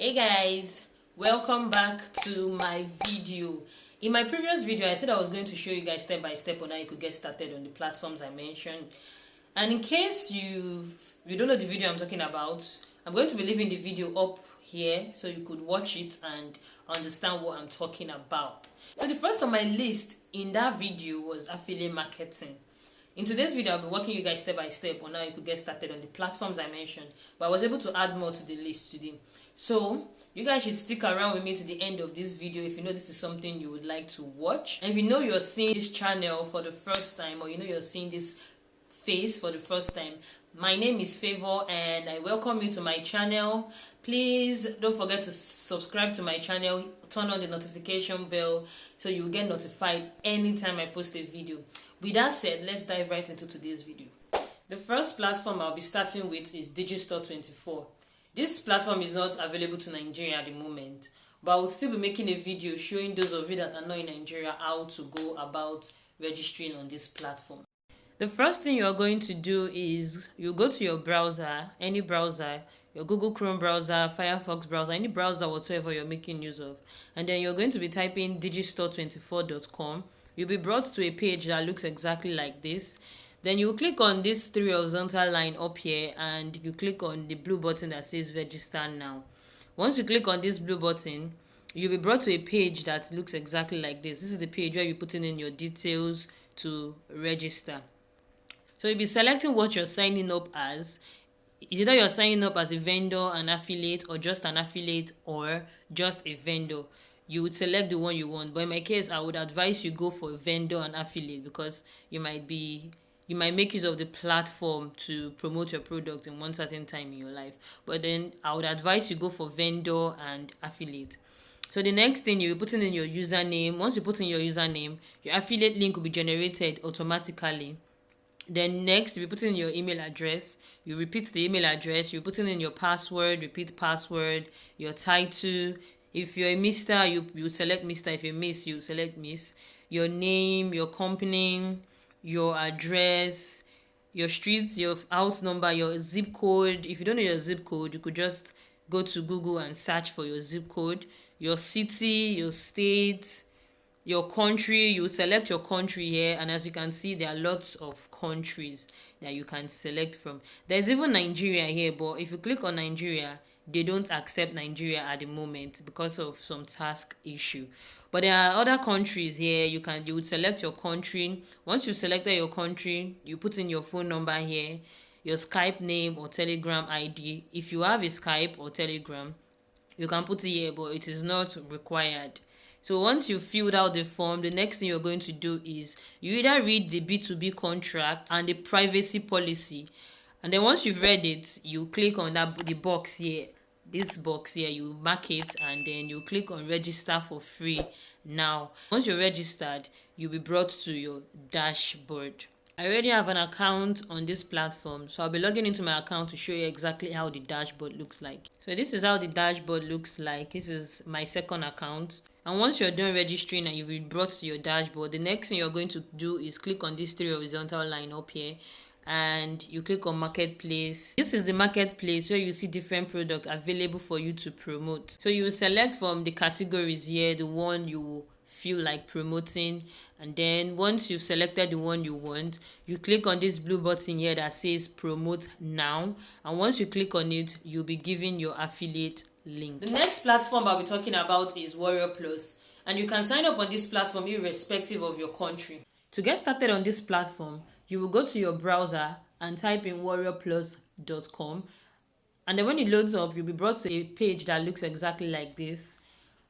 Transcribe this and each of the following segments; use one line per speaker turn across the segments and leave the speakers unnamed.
Hey guys, welcome back to my video. In my previous video I said I was going to show you guys step by step on how you could get started on the platforms I mentioned, and in case you don't know the video I'm talking about, I'm going to be leaving the video up here so you could watch it and understand what I'm talking about. So the first on my list in that video was affiliate marketing. In today's video, I'll be walking you guys step by step on how you could get started on the platforms I mentioned, but I was able to add more to the list today. So you guys should stick around with me to the end of this video if you know this is something you would like to watch. And if you know you're seeing this channel for the first time, or you know you're seeing this face for the first time, my name is Favor and I welcome you to my channel. Please don't forget to subscribe to my channel, turn on the notification bell so you'll get notified anytime I post a video. With that said, let's dive right into today's video. The first platform I'll be starting with is jvzoo. This platform is not available to Nigeria at the moment, but I will still be making a video showing those of you that are not in Nigeria how to go about registering on this platform. The first thing you're going to do is you go to your browser, any browser, your Google Chrome browser, Firefox browser, any browser whatsoever you're making use of, and then you're going to be typing jvzoo24.com. You'll be brought to a page that looks exactly like this. Then you click on this three horizontal line up here and you click on the blue button that says register now. Once you click on this blue button, you'll be brought to a page that looks exactly like this. This is the page where you're putting in your details to register. So you'll be selecting what you're signing up as. It's either you're signing up as a vendor, an affiliate, or just an affiliate, or just a vendor. You would select the one you want, but in my case I would advise you go for a vendor and affiliate because you might make use of the platform to promote your product in one certain time in your life. But then I would advise you go for vendor and affiliate. So the next thing, you'll be putting in your username. Once you put in your username, your affiliate link will be generated automatically. Then next, you'll be putting in your email address. You repeat the email address. You're putting in your password, repeat password, your title. If you're a Mr., you select Mr. If you're Miss, you select Miss. Your name, your company, your address, your street, your house number, your zip code. If you don't know your zip code, you could just go to Google and search for your zip code. Your city, your state, your country. You select your country here, and as you can see, there are lots of countries that you can select from. There's even Nigeria here, but if you click on Nigeria, they don't accept Nigeria at the moment because of some task issue. But there are other countries here. You would select your country. Once you selected your country, you put in your phone number here, your Skype name or Telegram ID. If you have a Skype or Telegram, you can put it here, but it is not required. So once you filled out the form, the next thing you're going to do is you either read the B2B contract and the privacy policy. And then once you've read it, you click on the box here. This box here, you mark it and then you click on register for free now. Once you're registered, you'll be brought to your dashboard. I already have an account on this platform, so I'll be logging into my account to show you exactly how the dashboard looks like. So this is how the dashboard looks like. This is my second account. And once you're done registering and you've been brought to your dashboard, the next thing you're going to do is click on this three horizontal line up here and you click on marketplace. This is the marketplace where you see different products available for you to promote. So you will select from the categories here the one you feel like promoting, and then once you've selected the one you want, you click on this blue button here that says promote now, and once you click on it, you'll be given your affiliate link. The next platform I'll be talking about is warriorplus, and you can sign up on this platform irrespective of your country. To get started on this platform, you will go to your browser and type in warriorplus.com, and then when it loads up, you'll be brought to a page that looks exactly like this.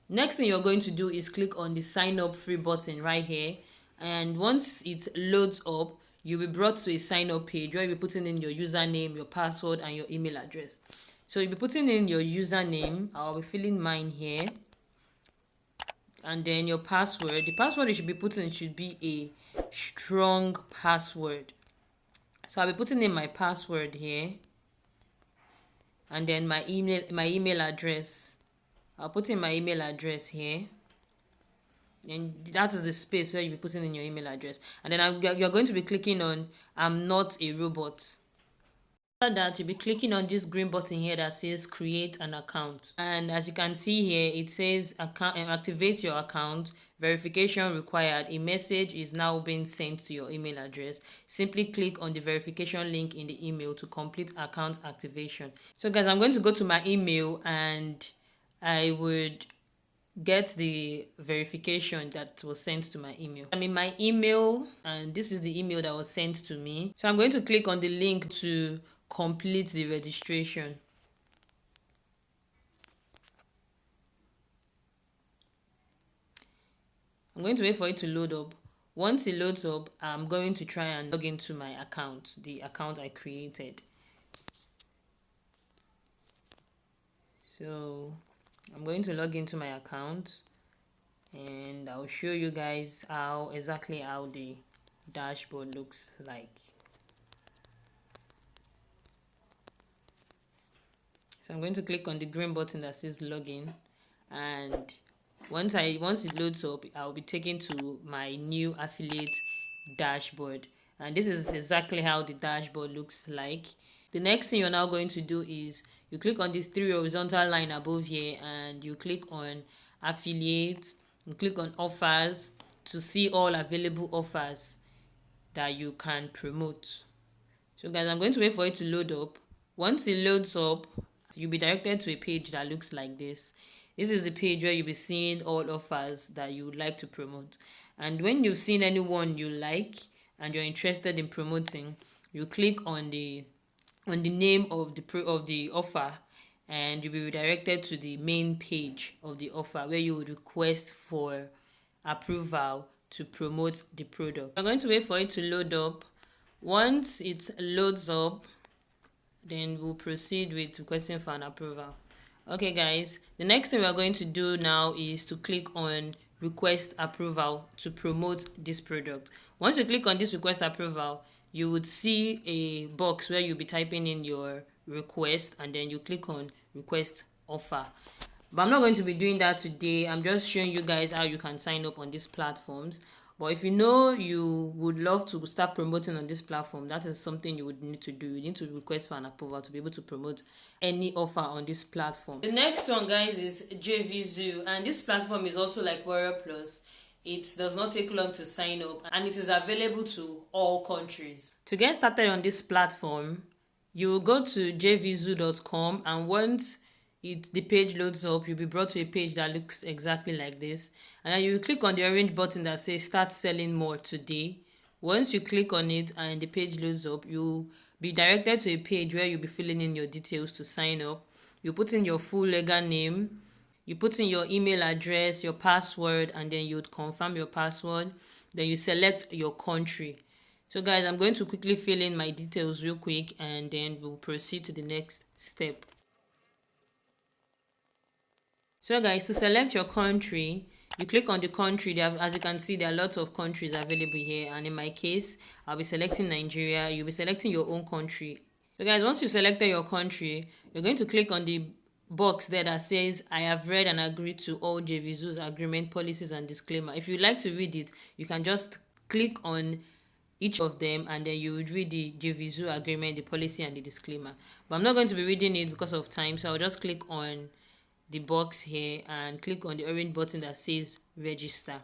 Next thing you're going to do is click on the sign up free button right here, and once it loads up, you'll be brought to a sign up page where you'll be putting in your username, your password, and your email address. So you'll be putting in your username. I'll be filling mine here, and then your password. The password you should be putting should be a strong password. So I'll be putting in my password here, and then my email address. I'll put in my email address here, and that is the space where you'll be putting in your email address. And then you're going to be clicking on I'm not a robot. After that, you'll be clicking on this green button here that says create an account, and as you can see here, it says account activate your account, verification required. A message is now being sent to your email address. Simply click on the verification link in the email to complete account activation. So guys, I'm going to go to my email and I would get the verification that was sent to my email. I'm in my email and this is the email that was sent to me. So I'm going to click on the link to complete the registration. I'm going to wait for it to load up. Once it loads up, I'm going to try and log into my account, the account I created. So I'm going to log into my account and I'll show you guys exactly how the dashboard looks like. So I'm going to click on the green button that says login, and once it loads up, I'll be taken to my new affiliate dashboard, and this is exactly how the dashboard looks like. The next thing you're now going to do is you click on this 3 horizontal line above here and you click on affiliates, you click on offers to see all available offers that you can promote. So guys, I'm going to wait for it to load up. Once it loads up, you'll be directed to a page that looks like this. This is the page where you'll be seeing all offers that you would like to promote. And when you've seen anyone you like and you're interested in promoting, you click on the name of the offer and you'll be redirected to the main page of the offer where you would request for approval to promote the product. I'm going to wait for it to load up. Once it loads up, then we'll proceed with requesting for an approval. Okay guys, the next thing we're going to do now is to click on request approval to promote this product. Once you click on this request approval, you would see a box where you'll be typing in your request and then you click on request offer. But I'm not going to be doing that today. I'm just showing you guys how you can sign up on these platforms. But if you know you would love to start promoting on this platform, that is something you would need to do. You need to request for an approval to be able to promote any offer on this platform. The next one, guys, is jvzoo, and this platform is also like warriorplus. It does not take long to sign up and it is available to all countries. To get started on this platform, you will go to jvzoo.com, and once the page loads up, you'll be brought to a page that looks exactly like this, and then you click on the orange button that says start selling more today. Once you click on it and the page loads up, you'll be directed to a page where you'll be filling in your details to sign up. You put in your full legal name, you put in your email address, your password, and then you would confirm your password. Then you select your country. So guys, I'm going to quickly fill in my details real quick and then we'll proceed to the next step. So guys, to select your country, you click on the country. As you can see, there are lots of countries available here, and in my case, I'll be selecting Nigeria. You'll be selecting your own country. So guys, once you selected your country, you're going to click on the box there that says I have read and agreed to all jvzoo's agreement, policies and disclaimer. If you'd like to read it, you can just click on each of them and then you would read the jvzoo agreement, the policy and the disclaimer. But I'm not going to be reading it because of time, so I'll just click on the box here and click on the orange button that says register.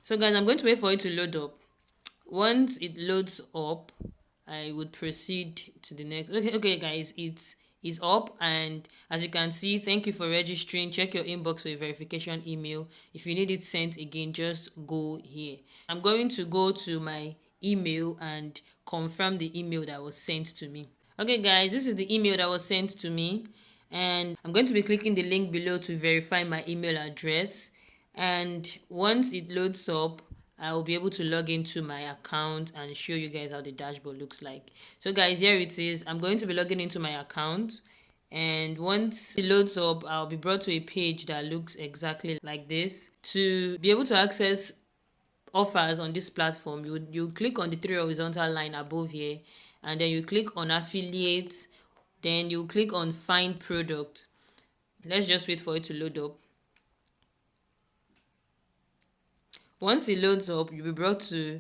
So guys, I'm going to wait for it to load up. Once it loads up, I would proceed to the next. Okay guys, it is up, and as you can see, thank you for registering. Check your inbox for a verification email. If you need it sent again, just go here. I'm going to go to my email and confirm the email that was sent to me. Okay guys, this is the email that was sent to me, and I'm going to be clicking the link below to verify my email address. And once it loads up, I will be able to log into my account and show you guys how the dashboard looks like. So guys, here it is. I'm going to be logging into my account, and once it loads up, I'll be brought to a page that looks exactly like this. To be able to access offers on this platform, you click on the 3 horizontal line above here, and then you click on affiliates, then you click on find product. Let's just wait for it to load up. Once it loads up, you'll be brought to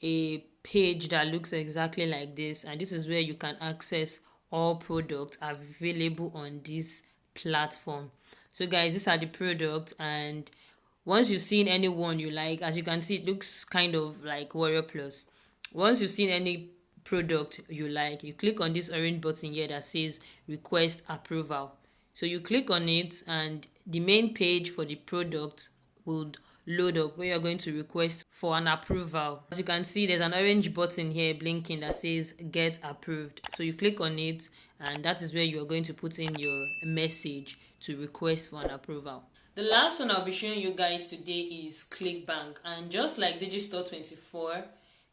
a page that looks exactly like this, and this is where you can access all products available on this platform. So guys, these are the products, and once you've seen any one you like, as you can see, it looks kind of like Warrior Plus. Once you've seen any product you like, you click on this orange button here that says request approval. So you click on it, and the main page for the product would load up where you're going to request for an approval. As you can see, there's an orange button here blinking that says get approved. So you click on it, and that is where you're going to put in your message to request for an approval. The last one I'll be showing you guys today is clickbank, and just like Digistore24,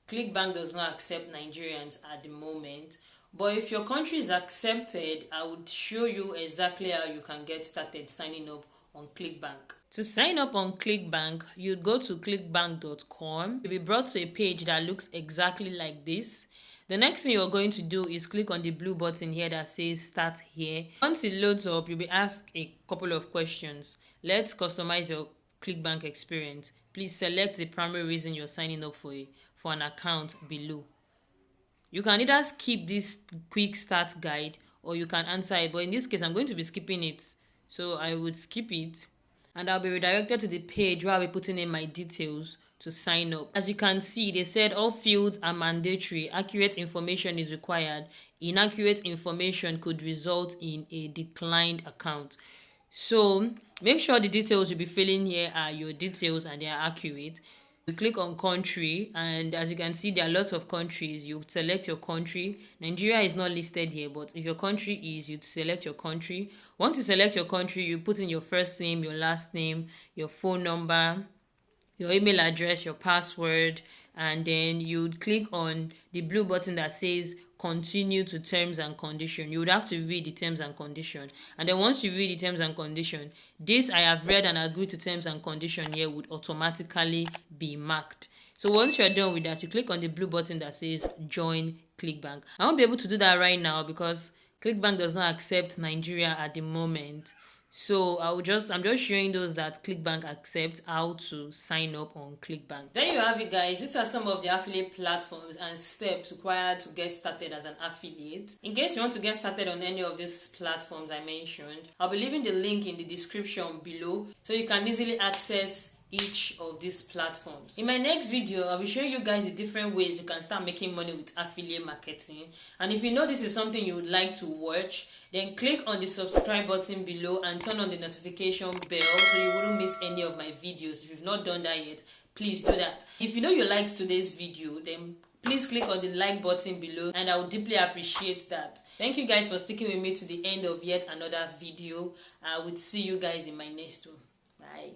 clickbank does not accept Nigerians at the moment. But if your country is accepted, I would show you exactly how you can get started signing up on clickbank. To sign up on clickbank, you'd go to clickbank.com. You'll be brought to a page that looks exactly like this. The next thing you're going to do is click on the blue button here that says start here. Once it loads up, you'll be asked a couple of questions. Let's customize your clickbank experience. Please select the primary reason you're signing up for an account below. You can either skip this quick start guide or you can answer it, but in this case I'm going to be skipping it, so I would skip it, and I'll be redirected to the page where I'll be putting in my details to sign up. As you can see, they said all fields are mandatory, accurate information is required, inaccurate information could result in a declined account. So make sure the details you'll be filling here are your details and they are accurate. You click on country, and as you can see, there are lots of countries. You select your country. Nigeria is not listed here, but if your country is, you select your country. Once you select your country, you put in your first name, your last name, your phone number, your email address, your password, and then you would click on the blue button that says continue to terms and condition. You would have to read the terms and condition, and then once you read the terms and condition, this I have read and agreed to terms and condition here would automatically be marked. So once you're done with that, you click on the blue button that says join clickbank. I won't be able to do that right now because clickbank does not accept Nigeria at the moment. So I'm just showing those that clickbank accepts how to sign up on clickbank. There you have it, guys. These are some of the affiliate platforms and steps required to get started as an affiliate. In case you want to get started on any of these platforms I mentioned, I'll be leaving the link in the description below so you can easily access each of these platforms. In my next video, I'll be showing you guys the different ways you can start making money with affiliate marketing. And if you know this is something you would like to watch, then click on the subscribe button below and turn on the notification bell so you wouldn't miss any of my videos. If you've not done that yet, please do that. If you know you liked today's video, then please click on the like button below, and I would deeply appreciate that. Thank you guys for sticking with me to the end of yet another video. I would see you guys in my next one. Bye.